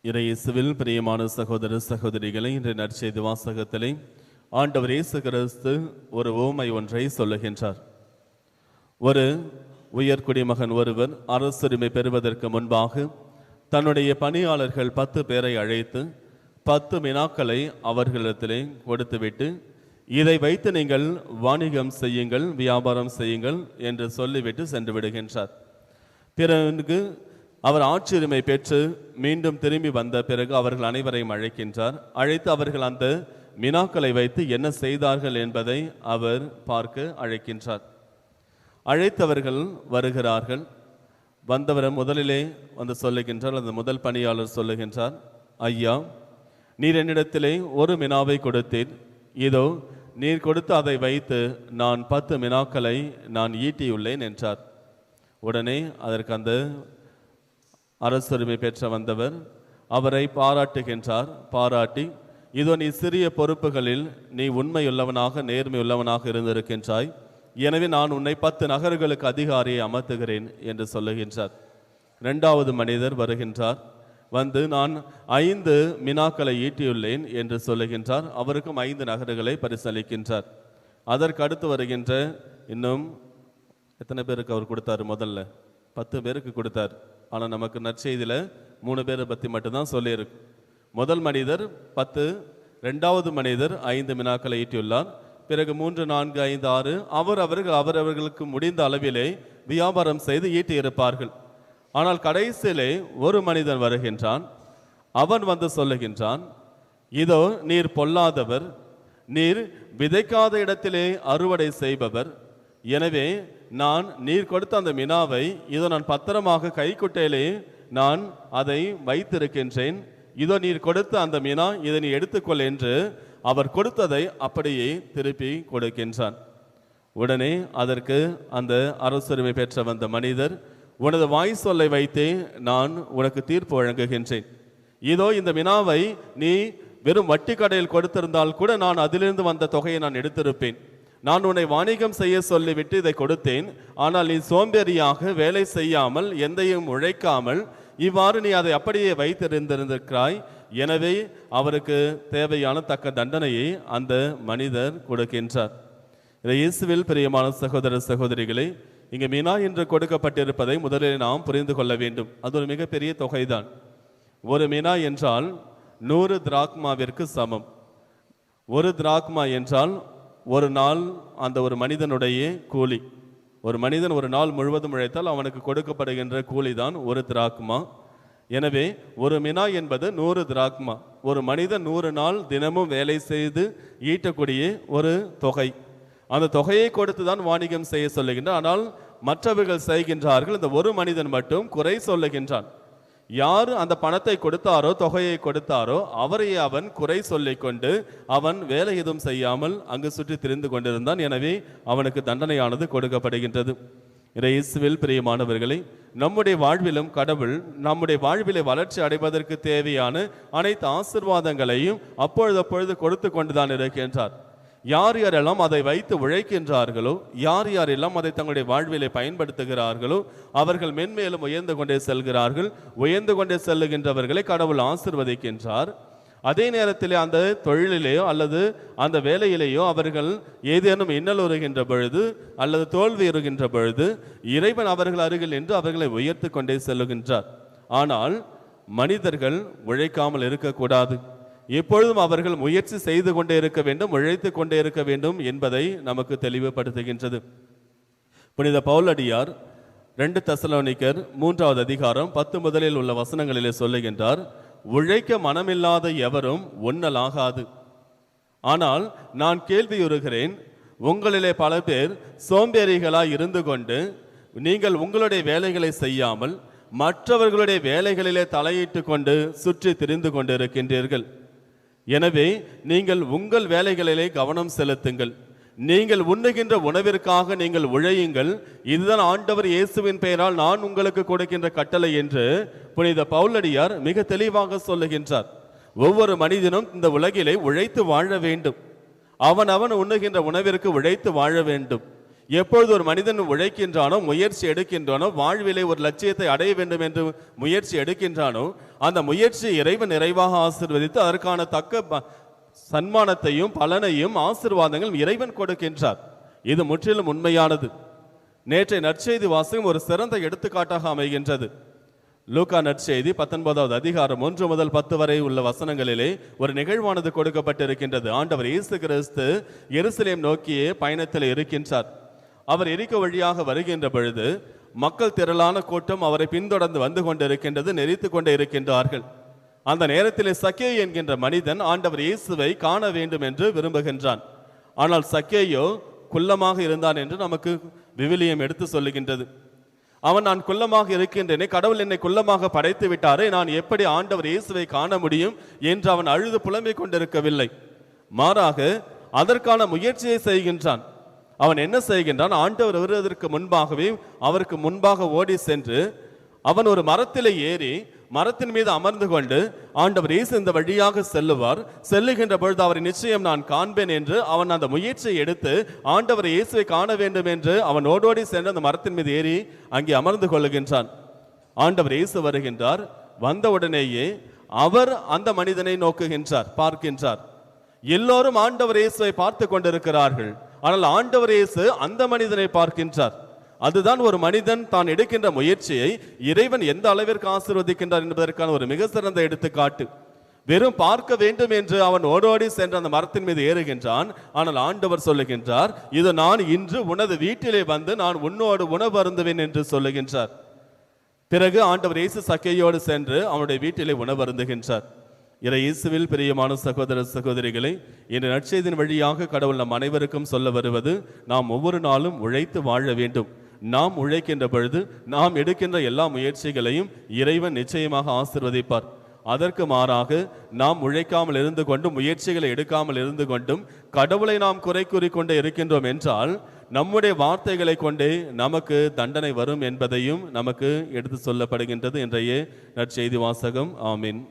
இயேசுவில் பிரியமான சகோதர சகோதரிகளை, இன்று நற்செய்தி வாசகத்திலே ஆண்டவர் இயேசு கிறிஸ்து ஒரு உவமை ஒன்றை சொல்லுகின்றார். ஒரு உயர்குடிமகன் ஒருவர் அரசுரிமை பெறுவதற்கு முன்பாக தன்னுடைய பணியாளர்கள் 10 பேரை அழைத்து 10 வினாக்களை அவர்களிடத்திலே கொடுத்துவிட்டு, இதை வைத்து நீங்கள் வாணிகம் செய்யுங்கள், வியாபாரம் செய்யுங்கள் என்று சொல்லிவிட்டு சென்று விடுகின்றார். பிறகு அவர் ஆட்சியுரிமை பெற்று மீண்டும் திரும்பி வந்த பிறகு அவர்கள் அனைவரையும் அழைக்கின்றார். அழைத்து அவர்கள் அந்த வினாக்களை வைத்து என்ன செய்தார்கள் என்பதை அவர் பார்க்க அழைக்கின்றார். அழைத்தவர்கள் வருகிறார்கள். வந்தவர் முதலிலே வந்து சொல்லுகின்றார். அந்த முதல் பணியாளர் சொல்லுகின்றார், ஐயா, நீர் என்னிடத்திலே ஒரு வினாவை கொடுத்தீர். இதோ நீர் கொடுத்து அதை வைத்து நான் 10 வினாக்களை நான் ஈட்டியுள்ளேன் என்றார். உடனே அதற்கு அந்த அரசுரிமை பெற்ற வந்தவர் அவரை பாராட்டுகின்றார். பாராட்டி, இதோ நீ சிறிய பொறுப்புகளில் நீ உண்மையுள்ளவனாக நேர்மையுள்ளவனாக இருந்திருக்கின்றாய், எனவே நான் உன்னை 10 நகர்களுக்கு அதிகாரியை அமர்த்துகிறேன் என்று சொல்லுகின்றார். 2வது மனிதர் வருகின்றார். வந்து நான் 5 வினாக்களை ஈட்டியுள்ளேன் என்று சொல்லுகின்றார். அவருக்கும் 5 நகர்களை பரிசளிக்கின்றார். அதற்கு அடுத்து வருகின்ற இன்னும் எத்தனை பேருக்கு அவர் கொடுத்தாரு? முதல்ல 10 பேருக்கு கொடுத்தார். ஆனால் நமக்கு நற்செய்தியில் 3 பேரை பற்றி மட்டும்தான் சொல்லியிருக்கு. முதல் மனிதர் 10, 2வது மனிதர் 5 வினாக்களை ஈட்டியுள்ளார். பிறகு 3, 4, 5, 6 அவரவர்களுக்கு முடிந்த அளவிலே வியாபாரம் செய்து ஈட்டியிருப்பார்கள். ஆனால் கடைசியிலே ஒரு மனிதன் வருகின்றான். அவன் வந்து சொல்லுகின்றான், இதோ நீர் பொல்லாதவர், நீர் விதைக்காத இடத்திலே அறுவடை செய்பவர், எனவே நான் நீர் கொடுத்த அந்த வினாவை இதோ நான் பத்திரமாக கைக்குட்டையிலே நான் அதை வைத்திருக்கின்றேன், இதோ நீர் கொடுத்த அந்த வினா, இதை நீ எடுத்துக்கொள் என்று அவர் கொடுத்ததை அப்படியே திருப்பி கொடுக்கின்றான். உடனே அதற்கு அந்த அரசுரிமை பெற்ற வந்த மனிதர், உனது வாய் சொல்லை வைத்தே நான் உனக்கு தீர்ப்பு வழங்குகின்றேன். இதோ இந்த வினாவை நீ வெறும் வட்டி கடையில் கொடுத்திருந்தால் கூட நான் அதிலிருந்து வந்த தொகையை நான் எடுத்திருப்பேன். நான் உன்னை வாணிகம் செய்ய சொல்லிவிட்டு இதை கொடுத்தேன். ஆனால் நீ சோம்பேறியாக வேலை செய்யாமல் எந்தையும் உழைக்காமல் இவ்வாறு நீ அதை அப்படியே வைத்திருந்திருக்கிறாய். எனவே அவருக்கு தேவையான தக்க தண்டனையை அந்த மனிதர் கொடுக்கின்றார். இதை இயேசுவில் பிரியமான சகோதர சகோதரிகளை, இங்கே வினா என்று கொடுக்கப்பட்டிருப்பதை முதலில் நாம் புரிந்து கொள்ள வேண்டும். அது ஒரு மிகப்பெரிய தொகைதான். ஒரு வினா என்றால் 100 திராக்மாவிற்கு சமம். ஒரு திராக்மா என்றால் ஒரு நாள் அந்த ஒரு மனிதனுடைய கூலி. ஒரு மனிதன் ஒரு நாள் முழுவதும் உழைத்தால் அவனுக்கு கொடுக்கப்படுகின்ற கூலி தான் ஒரு திராக்மா. எனவே ஒரு வினா என்பது 100 திராக்மா. ஒரு மனிதன் 100 நாள் தினமும் வேலை செய்து ஈட்டக்கூடிய ஒரு தொகை. அந்த தொகையை கொடுத்து தான் வாணிகம் செய்ய சொல்லுகின்றார். ஆனால் மற்றவர்கள் செய்கின்றார்கள். இந்த ஒரு மனிதன் மட்டும் குறை சொல்லுகின்றான். யார் அந்த பணத்தை கொடுத்தாரோ, தொகையை கொடுத்தாரோ, அவரையே அவன் குறை சொல்லிக் கொண்டு அவன் வேலை எதுவும் செய்யாமல் அங்கு சுற்றி திரிந்து கொண்டிருந்தான். எனவே அவனுக்கு தண்டனையானது கொடுக்கப்படுகின்றது. இயேசுவில் பிரியமானவர்களை, நம்முடைய வாழ்விலும் கடவுள் நம்முடைய வாழ்விலை வளர்ச்சி அடைவதற்கு தேவையான அனைத்து ஆசீர்வாதங்களையும் அப்பொழுது கொடுத்து கொண்டுதான் இருக்கின்றார். யார் யாரெல்லாம் அதை வைத்து உழைக்கின்றார்களோ, யார் யாரெல்லாம் அதை தங்களுடைய வாழ்விலை பயன்படுத்துகிறார்களோ, அவர்கள் மென்மேலும் உயர்ந்து கொண்டே செல்கிறார்கள். உயர்ந்து கொண்டே செல்லுகின்றவர்களை கடவுள் ஆசீர்வதிக்கின்றார். அதே நேரத்தில் அந்த தொழிலிலேயோ அல்லது அந்த வேலையிலேயோ அவர்கள் ஏதேனும் இன்னல் உறுகின்ற பொழுது அல்லது தோல்வி உறுகின்ற பொழுது இறைவன் அவர்கள் அருகில் நின்று அவர்களை உயர்த்து கொண்டே செல்லுகின்றார். ஆனால் மனிதர்கள் உழைக்காமல் இருக்கக்கூடாது. எப்பொழுதும் அவர்கள் முயற்சி செய்து கொண்டே இருக்க வேண்டும், உழைத்து கொண்டே இருக்க வேண்டும் என்பதை நமக்கு தெளிவுபடுத்துகின்றது. புனித பவுலடியார் 2 தெசலோனிக்கர் 3வது அதிகாரம் 10 முதலில் உள்ள வசனங்களிலே சொல்லுகின்றார், உழைக்க மனமில்லாத எவரும் உண்ணலாகாது. ஆனால் நான் கேள்வியுறுகிறேன், உங்களிலே பல பேர் சோம்பேறிகளாய் இருந்து கொண்டு நீங்கள் உங்களுடைய வேலைகளை செய்யாமல் மற்றவர்களுடைய வேலைகளிலே தலையிட்டு கொண்டு சுற்றி திரிந்து கொண்டு இருக்கின்றீர்கள். எனவே நீங்கள் உங்கள் வேலைகளிலே கவனம் செலுத்துங்கள். நீங்கள் உண்ணுகின்ற உணவிற்காக நீங்கள் உழையுங்கள். இதுதான் ஆண்டவர் இயேசுவின் பெயரால் நான் உங்களுக்கு கொடுக்கின்ற கட்டளை என்று புனித பவுலடியார் மிக தெளிவாக சொல்லுகின்றார். ஒவ்வொரு மனிதனும் இந்த உலகிலே உழைத்து வாழ வேண்டும். அவன் உண்ணுகின்ற உணவிற்கு உழைத்து வாழ வேண்டும். எப்பொழுது ஒரு மனிதன் உழைக்கின்றானோ, முயற்சி எடுக்கின்றானோ, வாழ்விலே ஒரு லட்சியத்தை அடைய வேண்டும் என்று முயற்சி எடுக்கின்றானோ, அந்த முயற்சியை இறைவன் நிறைவாக ஆசீர்வதித்து அதற்கான தக்க சன்மானத்தையும் பலனையும் ஆசீர்வாதங்கள் இறைவன் கொடுக்கின்றார். இது முற்றிலும் உண்மையானது. நேற்றைய நற்செய்தி வாசகம் ஒரு சிறந்த எடுத்துக்காட்டாக அமைகின்றது. லூக்கா நற்செய்தி 19வது அதிகாரம் 1 முதல் 10 வரை உள்ள வசனங்களிலே ஒரு நிகழ்வானது கொடுக்கப்பட்டிருக்கின்றது. ஆண்டவர் இயேசு கிறிஸ்து எருசலேம் நோக்கியே பயணத்தில் இருக்கின்றார். அவர் எரிகோ வழியாக வருகின்ற பொழுது மக்கள் திரளான கூட்டம் அவரை பின்தொடர்ந்து வந்து கொண்டிருக்கின்றது, நெரித்து கொண்டே இருக்கின்றார்கள். அந்த நேரத்திலே சக்கேயு என்கின்ற மனிதன் ஆண்டவர் இயேசுவை காண வேண்டும் என்று விரும்புகின்றான். ஆனால் சக்கேயோ குள்ளமாக இருந்தான் என்று நமக்கு விவிலியம் எடுத்து சொல்லுகின்றது. அவன், நான் குள்ளமாக இருக்கின்றேனே, கடவுள் என்னை குள்ளமாக படைத்து விட்டாரே, நான் எப்படி ஆண்டவர் இயேசுவை காண முடியும் என்று அவன் அழுது புலம்பிக் கொண்டிருக்கவில்லை. மாறாக அதற்கான முயற்சியை செய்கின்றான். அவன் என்ன செய்கின்றான்? ஆண்டவர் வருவதற்கு முன்பாகவே அவருக்கு முன்பாக ஓடி சென்று அவன் ஒரு மரத்திலே ஏறி மரத்தின் மீது அமர்ந்து கொண்டு ஆண்டவர் இயேசு இந்த வழியாக செல்லுவார், செல்லுகின்ற பொழுது அவரை நிச்சயம் நான் காண்பேன் என்று அவன் அந்த முயற்சியை எடுத்து ஆண்டவர் இயேசுவை காண வேண்டும் என்று அவன் ஓடோடி சென்று அந்த மரத்தின் மீது ஏறி அங்கே அமர்ந்து கொள்ளுகின்றான். ஆண்டவர் இயேசு வருகின்றார். வந்தவுடனேயே அவர் அந்த மனிதனை நோக்குகின்றார், பார்க்கின்றார். எல்லோரும் ஆண்டவர் இயேசுவை பார்த்து கொண்டிருக்கிறார்கள். ஆனால் ஆண்டவர் இயேசு அந்த மனிதனை பார்க்கின்றார். அதுதான் ஒரு மனிதன் தான் எடுக்கின்ற முயற்சியை இறைவன் எந்த அளவிற்கு ஆசீர்வதிக்கின்றார் என்பதற்கான ஒரு மிக சிறந்த எடுத்துக்காட்டு. வெறும் பார்க்க வேண்டும் என்று அவன் ஓடோடி சென்று அந்த மரத்தின் மீது ஏறுகின்றான். ஆனால் ஆண்டவர் சொல்லுகின்றார், இது நான் இன்று உனது வீட்டிலே வந்து நான் உன்னோடு உணவு அருந்துவேன் என்று சொல்லுகின்றார். பிறகு ஆண்டவர் இயேசு சக்கேயோடு சென்று அவனுடைய வீட்டிலே உணவு அருந்துகின்றார். இயேசுவில் பிரியமான சகோதர சகோதரிகளை, இந்த நற்செய்தியின் வழியாக கடவுள் நம் அனைவருக்கும் சொல்ல வருவது, நாம் ஒவ்வொரு நாளும் உழைத்து வாழ வேண்டும். நாம் உழைக்கின்ற பொழுது நாம் எடுக்கின்ற எல்லா முயற்சிகளையும் இறைவன் நிச்சயமாக ஆசீர்வதிப்பார். அதற்கு மாறாக நாம் உழைக்காமல் இருந்து கொண்டும் முயற்சிகளை எடுக்காமல் இருந்து கொண்டும் கடவுளை நாம் குறை கூறிக்கொண்டே இருக்கின்றோம் என்றால் நம்முடைய வார்த்தைகளை கொண்டே நமக்கு தண்டனை வரும் என்பதையும் நமக்கு எடுத்து சொல்லப்படுகின்றது இன்றைய நற்செய்தி வாசகம். ஆமீன்.